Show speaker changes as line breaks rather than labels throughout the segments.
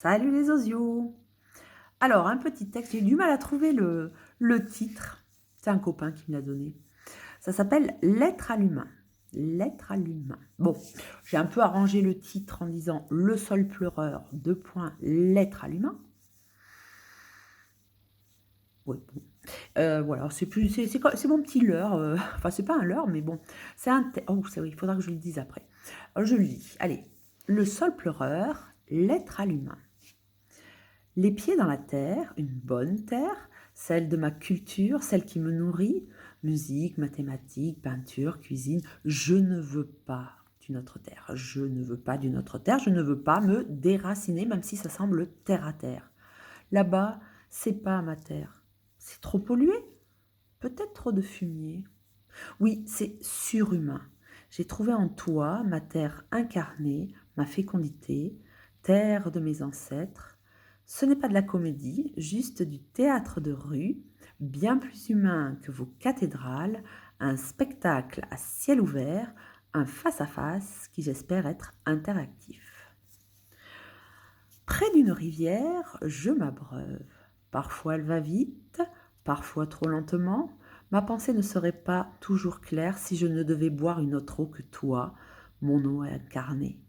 Salut les osios. Alors, un petit texte, j'ai eu du mal à trouver le titre. C'est un copain qui me l'a donné. Ça s'appelle Lettre à l'humain. Lettre à l'humain. Bon, j'ai un peu arrangé le titre en disant Le sol pleureur, deux points, lettre à l'humain. Ouais, bon. Voilà, c'est mon petit leurre. Enfin, c'est pas un leurre, mais bon. C'est un oh, c'est oui, il faudra que je le dise après. Je le lis. Allez. Le sol pleureur, lettre à l'humain. Les pieds dans la terre, une bonne terre, celle de ma culture, celle qui me nourrit, musique, mathématiques, peinture, cuisine. Je ne veux pas d'une autre terre. Je ne veux pas d'une autre terre. Je ne veux pas me déraciner, même si ça semble terre à terre. Là-bas, c'est pas ma terre. C'est trop pollué? Peut-être trop de fumier. Oui, c'est surhumain. J'ai trouvé en toi ma terre incarnée, ma fécondité, terre de mes ancêtres. Ce n'est pas de la comédie, juste du théâtre de rue, bien plus humain que vos cathédrales, un spectacle à ciel ouvert, un face-à-face qui j'espère être interactif. Près d'une rivière, je m'abreuve. Parfois elle va vite, parfois trop lentement. Ma pensée ne serait pas toujours claire si je ne devais boire une autre eau que toi, mon eau incarnée.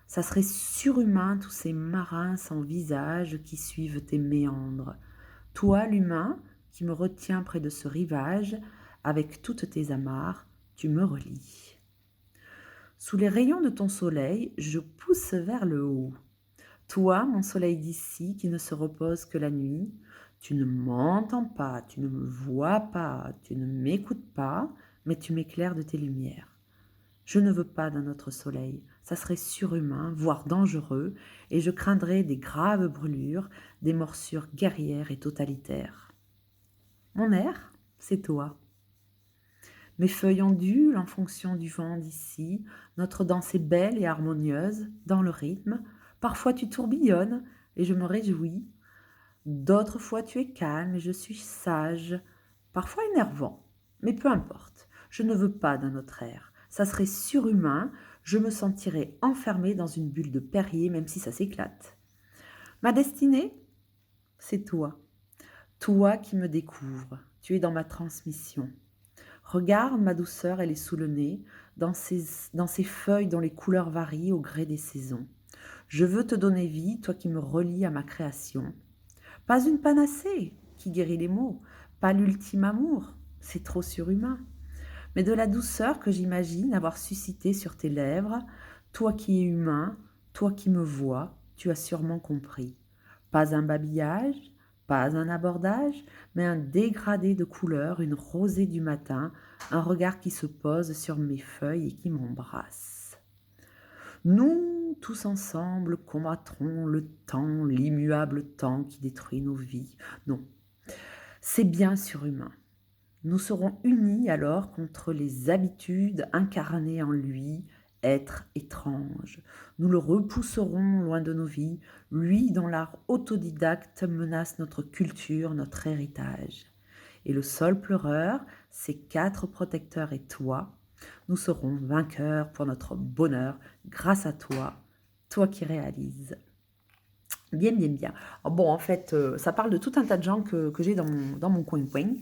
Ça serait surhumain tous ces marins sans visage qui suivent tes méandres. Toi, l'humain, qui me retiens près de ce rivage, avec toutes tes amarres, tu me relis. Sous les rayons de ton soleil, je pousse vers le haut. Toi, mon soleil d'ici, qui ne se repose que la nuit, tu ne m'entends pas, tu ne me vois pas, tu ne m'écoutes pas, mais tu m'éclaires de tes lumières. Je ne veux pas d'un autre soleil, ça serait surhumain, voire dangereux, et je craindrais des graves brûlures, des morsures guerrières et totalitaires. Mon air, c'est toi. Mes feuilles ondulent en fonction du vent d'ici, notre danse est belle et harmonieuse, dans le rythme. Parfois tu tourbillonnes et je me réjouis. D'autres fois tu es calme et je suis sage. Parfois énervant, mais peu importe. Je ne veux pas d'un autre air. Ça serait surhumain, je me sentirais enfermée dans une bulle de Perrier même si ça s'éclate. Ma destinée, c'est toi. Toi qui me découvres. Tu es dans ma transmission. Regarde ma douceur, elle est sous le nez, dans ces feuilles dont les couleurs varient au gré des saisons. Je veux te donner vie, toi qui me relie à ma création. Pas une panacée qui guérit les maux, pas l'ultime amour, c'est trop surhumain, mais de la douceur que j'imagine avoir suscité sur tes lèvres, toi qui es humain, toi qui me vois, tu as sûrement compris. Pas un babillage, pas un abordage, mais un dégradé de couleurs, une rosée du matin, un regard qui se pose sur mes feuilles et qui m'embrasse. Nous, tous ensemble, combattrons le temps, l'immuable temps qui détruit nos vies. Non, c'est bien surhumain. Nous serons unis alors contre les habitudes incarnées en lui, être étrange. Nous le repousserons loin de nos vies, lui dont l'art autodidacte menace notre culture, notre héritage. Et le sol pleureur, ses quatre protecteurs et toi, nous serons vainqueurs pour notre bonheur grâce à toi, toi qui réalises. Bien, bien, bien. Bon, en fait, ça parle de tout un tas de gens que j'ai dans mon coin-coin.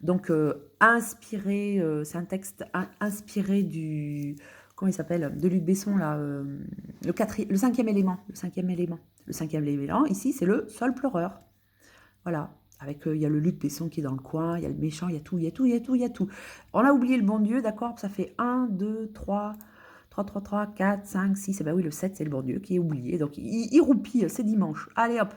Donc, inspiré, c'est un texte inspiré du, comment il s'appelle, de Luc Besson, là, le cinquième élément, le cinquième élément. Le cinquième élément, ici, c'est le sol pleureur. Voilà. Avec, il y a le Luc Besson qui est dans le coin, il y a le méchant, il y a tout, il y a tout, il y a tout, il y a tout. On a oublié le bon Dieu, d'accord? Ça fait 1, 2, 3, 4, 5, 6, et ben oui, le 7, c'est le bon Dieu qui est oublié. Donc, il roupille, c'est dimanche. Allez hop,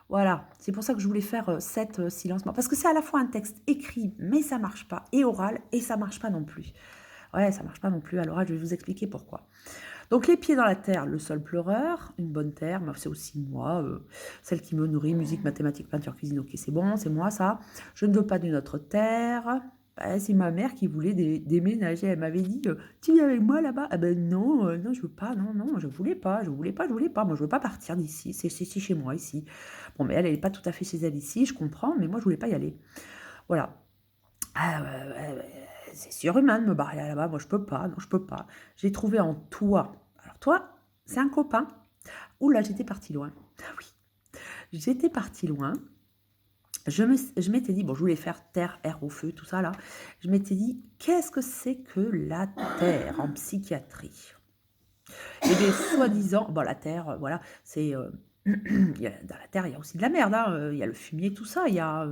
voilà, c'est pour ça que je voulais faire 7 silencements. Parce que c'est à la fois un texte écrit, mais ça marche pas, et oral, et ça marche pas non plus. Ouais, ça marche pas non plus à l'oral, je vais vous expliquer pourquoi. Donc les pieds dans la terre, le sol pleureur, une bonne terre, c'est aussi moi, celle qui me nourrit, musique, mathématiques, peinture, cuisine, ok, c'est bon, c'est moi ça. Je ne veux pas d'une autre terre. C'est ma mère qui voulait déménager. Elle m'avait dit, tu viens avec moi là-bas? Ah ben non, non, je veux pas, non, non, je voulais pas, je voulais pas, je voulais pas. Moi, je veux pas partir d'ici, c'est chez moi ici. Bon, mais elle n'est pas tout à fait chez elle ici, je comprends, mais moi, je voulais pas y aller. Voilà. Ah, c'est surhumain de me barrer là-bas, moi, je peux pas, non, je peux pas. J'ai trouvé en toi. Alors, toi, c'est un copain. Ouh là, j'étais partie loin. Ah oui, j'étais partie loin. Je m'étais dit, bon, je voulais faire terre, air au feu, tout ça là. Je m'étais dit, qu'est-ce que c'est que la terre en psychiatrie? Et bien, soi-disant, bon, la terre, voilà, c'est. Dans la terre, il y a aussi de la merde, hein, il y a le fumier, tout ça, il y a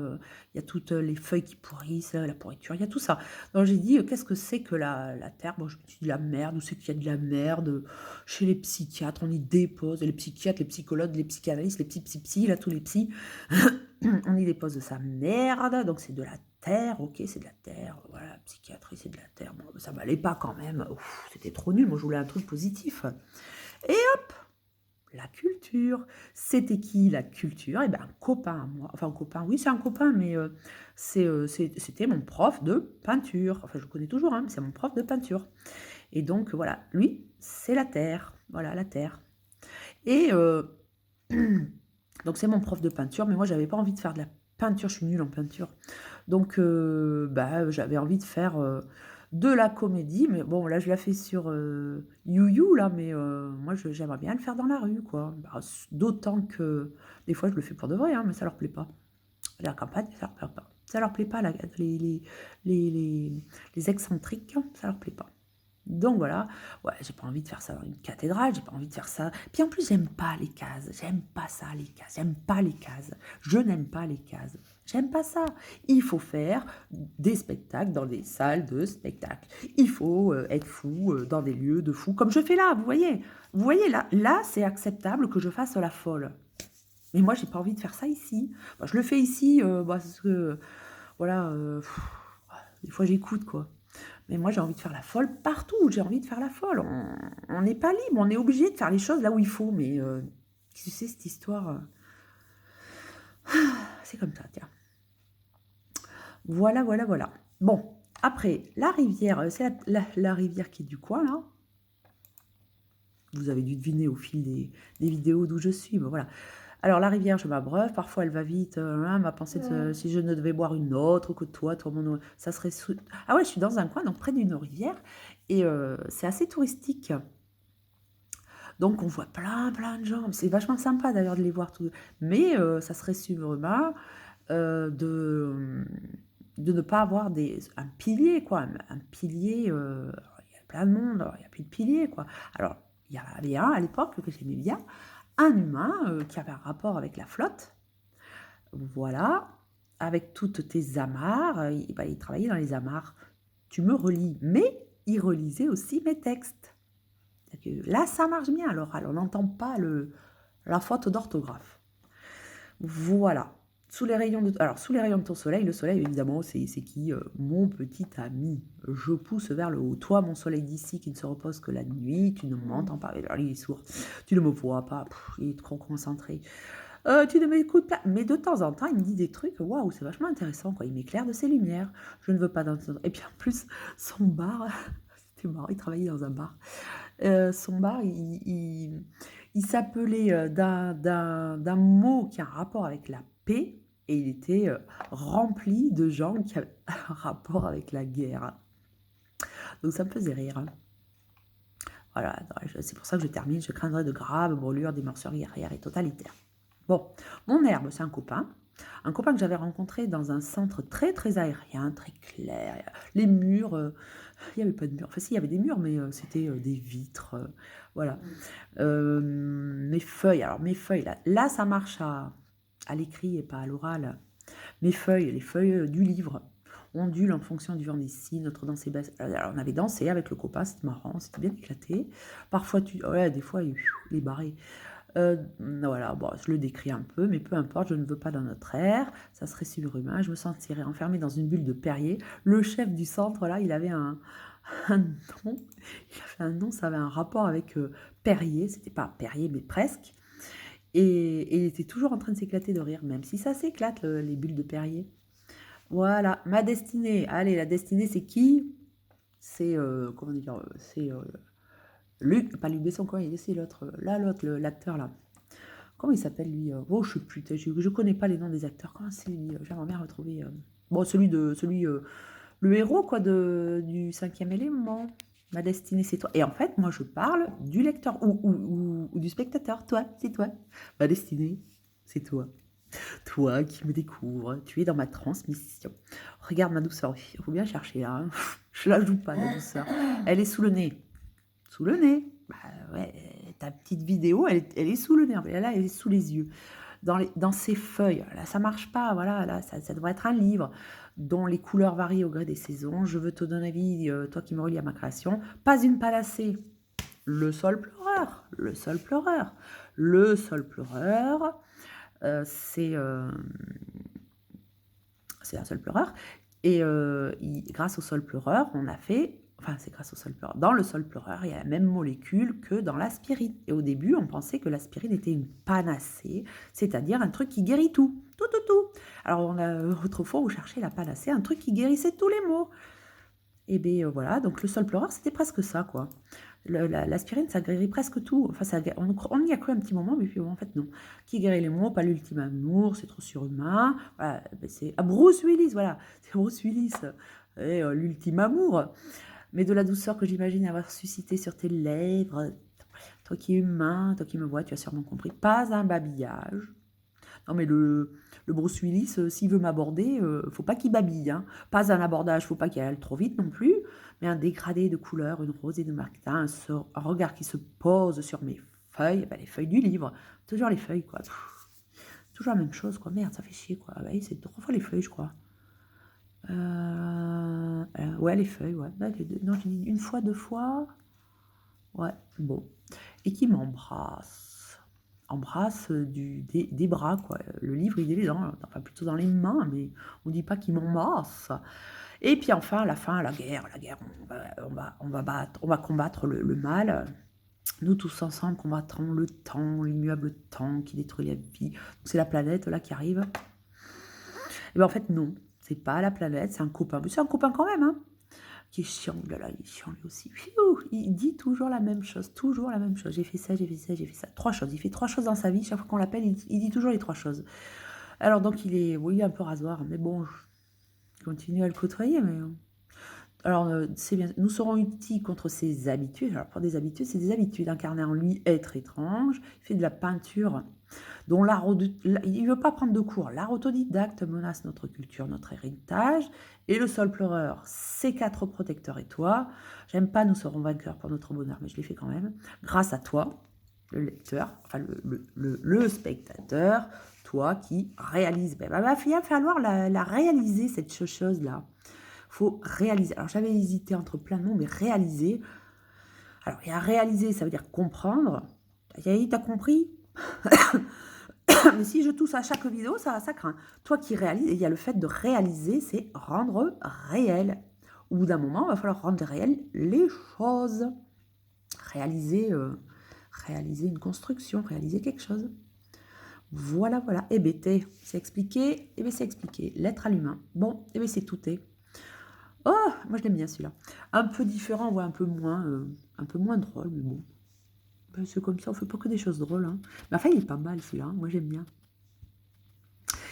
toutes les feuilles qui pourrissent, la pourriture, il y a tout ça. Donc j'ai dit, qu'est-ce que c'est que la terre? Bon, je me suis dit, la merde, où c'est qu'il y a de la merde? Chez les psychiatres, on y dépose, les psychiatres, les psychologues, les psychanalystes, les psy, là, tous les psys, on y dépose de sa merde, donc c'est de la terre, ok, c'est de la terre, voilà, la psychiatrie, c'est de la terre. Bon, ça m'allait pas quand même, ouf, c'était trop nul, moi je voulais un truc positif. Et la culture. C'était qui la culture? Eh ben, un copain à moi. Enfin, un copain, oui, c'est un copain, mais c'était mon prof de peinture. Enfin, je le connais toujours, hein, mais c'est mon prof de peinture. Et donc, voilà, lui, c'est la terre. Voilà, la terre. Et donc, c'est mon prof de peinture, mais moi, j'avais pas envie de faire de la peinture. Je suis nulle en peinture. Donc, bah, j'avais envie de faire de la comédie, mais bon, là, je la fais sur YouYou, là, mais moi, j'aimerais bien le faire dans la rue, quoi. Bah, d'autant que des fois, je le fais pour de vrai, hein, mais ça leur plaît pas. La campagne, ça leur plaît pas. Ça leur plaît pas, les, les, les excentriques, ça leur plaît pas. Donc voilà, ouais, j'ai pas envie de faire ça dans une cathédrale, j'ai pas envie de faire ça. Puis en plus, j'aime pas les cases, j'aime pas ça, les cases, j'aime pas les cases. Je n'aime pas les cases, j'aime pas ça. Il faut faire des spectacles dans des salles de spectacle. Il faut être fou dans des lieux de fou, comme je fais là, vous voyez. Vous voyez, là c'est acceptable que je fasse la folle. Mais moi, j'ai pas envie de faire ça ici. Bon, je le fais ici parce que, voilà, des fois j'écoute, quoi. Mais moi, j'ai envie de faire la folle partout. J'ai envie de faire la folle. On n'est pas libre. On est obligé de faire les choses là où il faut. Mais tu sais, cette histoire, c'est comme ça, tiens. Voilà, voilà, voilà. Bon, après, la rivière, c'est la rivière qui est du coin, là. Vous avez dû deviner au fil des vidéos d'où je suis. Mais voilà. Alors, la rivière, je m'abreuve. Parfois, elle va vite. Ma pensée, si je ne devais boire une autre que toi, mon eau, ça serait. Ah ouais, je suis dans un coin, donc près d'une rivière. Et c'est assez touristique. Donc, on voit plein de gens. C'est vachement sympa d'ailleurs de les voir tous. Mais ça serait surhumain de ne pas avoir un pilier, quoi. Un pilier, il y a plein de monde, alors il n'y a plus de pilier, quoi. Alors, il y avait un à l'époque que j'aimais bien, un humain qui avait un rapport avec la flotte. Voilà, avec toutes tes amarres. Il travaillait dans les amarres. Tu me relis, mais il relisait aussi mes textes. Là, ça marche bien. Alors on n'entend pas la faute d'orthographe. Voilà. Sous les rayons de ton soleil, le soleil, évidemment, c'est qui? Mon petit ami. Je pousse vers le haut. Toi, mon soleil d'ici, qui ne se repose que la nuit, tu ne m'entends pas. Alors, il est sourd. Tu ne me vois pas. Il est trop concentré. Tu ne m'écoutes pas. Mais de temps en temps, il me dit des trucs. Waouh, c'est vachement intéressant, quoi. Il m'éclaire de ses lumières. Je ne veux pas d'entendre. Et puis, en plus, son bar, c'était marrant, il travaillait dans un bar. Son bar, il s'appelait d'un mot qui a un rapport avec la paix et il était rempli de gens qui avaient un rapport avec la guerre. Donc ça me faisait rire, hein. Voilà, c'est pour ça que je termine. Je craindrais de graves brûlures des morsures guerrières et totalitaires. Bon, mon herbe, c'est un copain. Un copain que j'avais rencontré dans un centre très aérien, très clair. Les murs, il n'y avait pas de murs. Enfin, si, il y avait des murs, mais c'était des vitres. Voilà. Mes feuilles, alors mes feuilles, là ça marche à l'écrit et pas à l'oral. Mes feuilles, les feuilles du livre, ondulent en fonction du vent d'ici, notre danse est basse. Alors, on avait dansé avec le copain, c'était marrant, c'était bien éclaté. Parfois, des fois, il est barré. Voilà, bon, je le décris un peu, mais peu importe, je ne veux pas dans notre air, ça serait surhumain, je me sentirais enfermée dans une bulle de Perrier. Le chef du centre, là, il avait un nom, ça avait un rapport avec Perrier, c'était pas Perrier, mais presque. Et il était toujours en train de s'éclater de rire, même si ça s'éclate, les bulles de Perrier. Voilà, ma destinée. Allez, la destinée, c'est qui? C'est, comment dire, c'est Luc, pas Luc Besson, quoi, c'est l'autre, l'acteur, là. Comment il s'appelle, lui? Oh, je sais plus, je connais pas les noms des acteurs. Comment c'est lui? J'aimerais bien retrouver. Bon, le héros, quoi, du cinquième élément. Ma destinée, c'est toi. Et en fait, moi, je parle du lecteur ou du spectateur. Toi, c'est toi. Ma destinée, c'est toi. Toi qui me découvres, tu es dans ma transmission. Regarde ma douceur, il faut bien chercher là. Hein. Je la joue pas, la douceur. Elle est sous le nez. Sous le nez. Bah ouais, ta petite vidéo, elle est sous le nez. Là, elle est sous les yeux. Dans ces feuilles, là, ça marche pas. Voilà, là, ça devrait être un livre dont les couleurs varient au gré des saisons. Je veux te donner vie, toi qui me relie à ma création. Pas une panacée. Le sol pleureur. Le sol pleureur. Le sol pleureur. C'est un sol pleureur. Et grâce au sol pleureur, on a fait... Enfin, c'est grâce au sol pleureur. Dans le sol pleureur, il y a la même molécule que dans l'aspirine. Et au début, on pensait que l'aspirine était une panacée, c'est-à-dire un truc qui guérit tout. Tout, tout, tout. Alors, autrefois, on cherchait la panacée, un truc qui guérissait tous les maux. Et bien voilà, donc le sol pleureur, c'était presque ça, quoi. L'aspirine, ça guérit presque tout. Enfin, on y a cru un petit moment, mais puis bon, en fait, non. Qui guérit les maux, pas l'ultime amour, c'est trop surhumain. Voilà, c'est Bruce Willis, voilà. C'est Bruce Willis. Et l'ultime amour. Mais de la douceur que j'imagine avoir suscité sur tes lèvres. Toi qui es humain, toi qui me vois, tu as sûrement compris. Pas un babillage. Non, mais le Bruce Willis, s'il veut m'aborder, faut pas qu'il babille. Hein. Pas un abordage, faut pas qu'il aille trop vite non plus, mais un dégradé de couleurs, une rosée de marquetin, un regard qui se pose sur mes feuilles, les feuilles du livre. Toujours les feuilles, quoi. Toujours la même chose, quoi. Merde, ça fait chier, quoi. Oui, c'est 3 fois les feuilles, je crois. Ouais, les feuilles, ouais. Non, j'ai dit 1 fois, 2 fois. Ouais, bon. Et qui embrasse des bras, quoi. Le livre, il est enfin plutôt dans les mains, mais on dit pas qu'il m'embrasse. Et puis enfin, à la fin, la guerre, on va combattre le mal. Nous tous ensemble combattrons le temps, l'immuable temps qui détruit la vie. C'est la planète là qui arrive. Et bien en fait non, c'est pas la planète, c'est un copain. Mais c'est un copain quand même, hein. Qui est chiant, là, il est chiant lui aussi. Il dit toujours la même chose, toujours la même chose. J'ai fait ça, j'ai fait ça, j'ai fait ça. 3 choses. Il fait 3 choses dans sa vie. Chaque fois qu'on l'appelle, il dit toujours les 3 choses. Alors donc il est un peu rasoir, mais bon, je continue à le côtoyer. Mais alors c'est bien. Nous serons utiles contre ses habitudes. Alors pour des habitudes, c'est des habitudes incarnées en lui, être étrange. Il fait de la peinture. Dont il ne veut pas prendre de cours. L'art autodidacte menace notre culture, notre héritage. Et le sol pleureur, ses 4 protecteurs et toi. J'aime pas, nous serons vainqueurs pour notre bonheur, mais je l'ai fait quand même. Grâce à toi, le lecteur, enfin le spectateur, toi qui réalise. Il va falloir la réaliser, cette chose-là. Faut réaliser. Alors j'avais hésité entre plein de mots, mais réaliser. Alors il y a réaliser, ça veut dire comprendre. T'as compris? Mais si je tousse à chaque vidéo, ça craint. Toi qui réalises, il y a le fait de réaliser, c'est rendre réel. Au bout d'un moment, il va falloir rendre réel les choses. Réaliser une construction, réaliser quelque chose. Voilà, voilà. Eh bien, c'est expliqué. Eh bien, c'est expliqué. L'être à l'humain. Bon, eh bien, c'est tout est. Oh, moi, je l'aime bien, celui-là. Un peu différent, ouais, un peu moins drôle, mais bon. Ben, c'est comme ça, on fait pas que des choses drôles. Hein. Mais enfin, il est pas mal, celui-là. Hein. Moi, j'aime bien.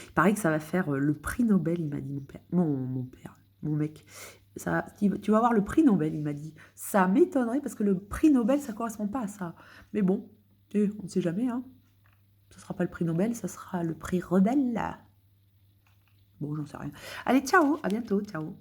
Il paraît que ça va faire le prix Nobel, il m'a dit mon père. Mon mec. Ça, tu vas avoir le prix Nobel, il m'a dit. Ça m'étonnerait parce que le prix Nobel, ça correspond pas à ça. Mais bon, on ne sait jamais. Hein. Ce sera pas le prix Nobel, ça sera le prix Rebelle. Bon, j'en sais rien. Allez, ciao, à bientôt, ciao.